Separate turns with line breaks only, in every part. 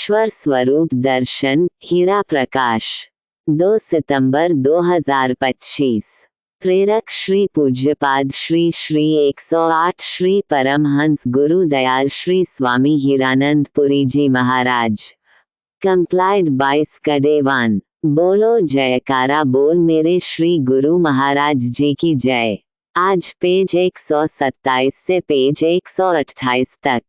ईश्वर स्वरूप दर्शन, हीरा प्रकाश, 2 सितंबर 2025। प्रेरक श्री पूज्यपाद Shri Shri 108 Shri Paramhans Guru Dayal Shri Swami Hiranand Puri ji Maharaj. Compiled by स्कडेवान। बोलो जयकारा बोल मेरे श्री गुरु महाराज जी की जय। आज पेज 127 से पेज 128 तक।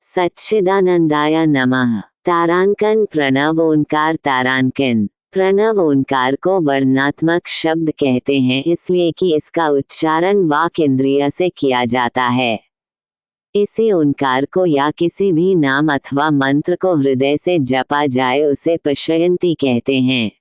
सच्चिदानंदाय नमः। तारांकन प्रणव ओंकार। तारांकन प्रणव ओंकार को वर्णात्मक शब्द कहते हैं, इसलिए कि इसका उच्चारण वाक इंद्रिय से किया जाता है। इसी ओंकार को या किसी भी नाम अथवा मंत्र को हृदय से जपा जाए उसे पश्यन्ति कहते हैं।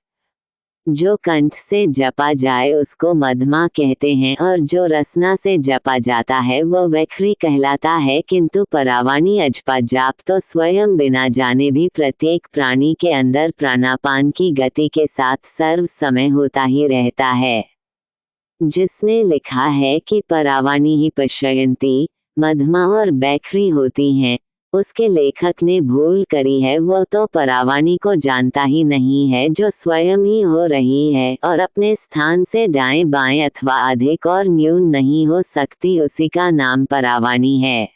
जो कंठ से जपा जाए उसको मध्यमा कहते हैं और जो रसना से जपा जाता है वह वैखरी कहलाता है। किंतु परावाणी अजपा जाप तो स्वयं बिना जाने भी प्रत्येक प्राणी के अंदर प्राणापान की गति के साथ सर्व समय होता ही रहता है। जिसने लिखा है कि परावाणी ही पश्यन्ति, मध्यमा और वैखरी होती हैं, उसके लेखक ने भूल करी है। वह तो परावाणी को जानता ही नहीं है जो स्वयं ही हो रही है और अपने स्थान से दाएं बाएं अथवा अधिक और न्यून नहीं हो सकती, उसी का नाम परावाणी है।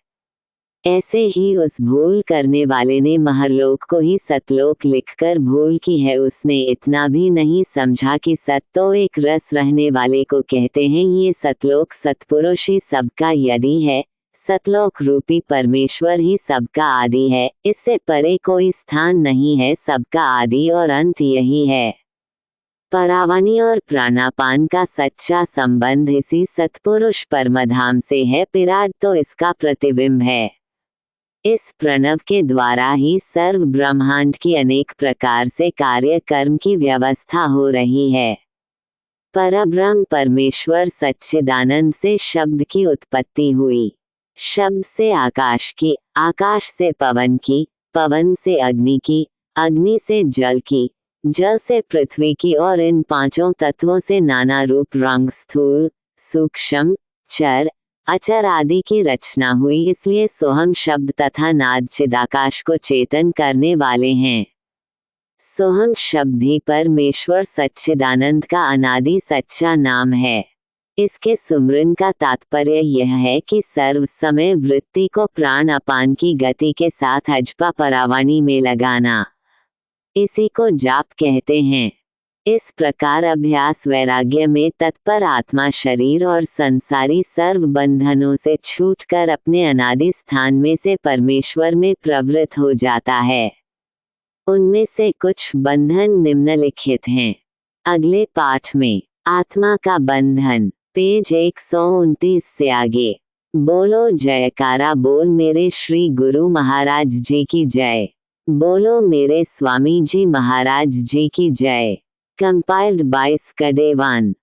ऐसे ही उस भूल करने वाले ने महरलोक को ही सतलोक लिखकर भूल की है। उसने इतना भी नहीं समझा कि सत तो एक रस रहने वाले को कहते हैं। ये सतलोक सतपुरुष ही सबका यदि है, सतलोक रूपी परमेश्वर ही सबका आदि है, इससे परे कोई स्थान नहीं है, सबका आदि और अंत यही है। परावाणी और प्राणापान का सच्चा संबंध इसी सतपुरुष परमधाम से है। विराट तो इसका प्रतिबिंब है। इस प्रणव के द्वारा ही सर्व ब्रह्मांड की अनेक प्रकार से कार्य कर्म की व्यवस्था हो रही है। परब्रह्म परमेश्वर सच्चिदानंद से शब्द की उत्पत्ति हुई। शब्द से आकाश की, आकाश से पवन की, पवन से अग्नि की, अग्नि से जल की, जल से पृथ्वी की और इन पांचों तत्वों से नाना रूप रंग स्थूल सूक्ष्म चर अचर आदि की रचना हुई। इसलिए सोहम शब्द तथा नाद चिदाकाश को चेतन करने वाले हैं। सोहम शब्द ही परमेश्वर सच्चिदानंद का अनादि सच्चा नाम है। इसके सुमरन का तात्पर्य यह है कि सर्व समय वृत्ति को प्राण अपान की गति के साथ अजपा परावाणी में लगाना, इसी को जाप कहते हैं। इस प्रकार अभ्यास वैराग्य में तत्पर आत्मा शरीर और संसारी सर्व बंधनों से छूटकर अपने अनादि स्थान में से परमेश्वर में प्रवृत्त हो जाता है। उनमें से कुछ बंधन निम्नलिखित हैं। अगले पाठ में आत्मा का बंधन, पेज 129 से आगे। बोलो जयकारा बोल मेरे श्री गुरु महाराज जी की जय। बोलो मेरे स्वामी जी महाराज जी की जय। Compiled by स्कडेवान।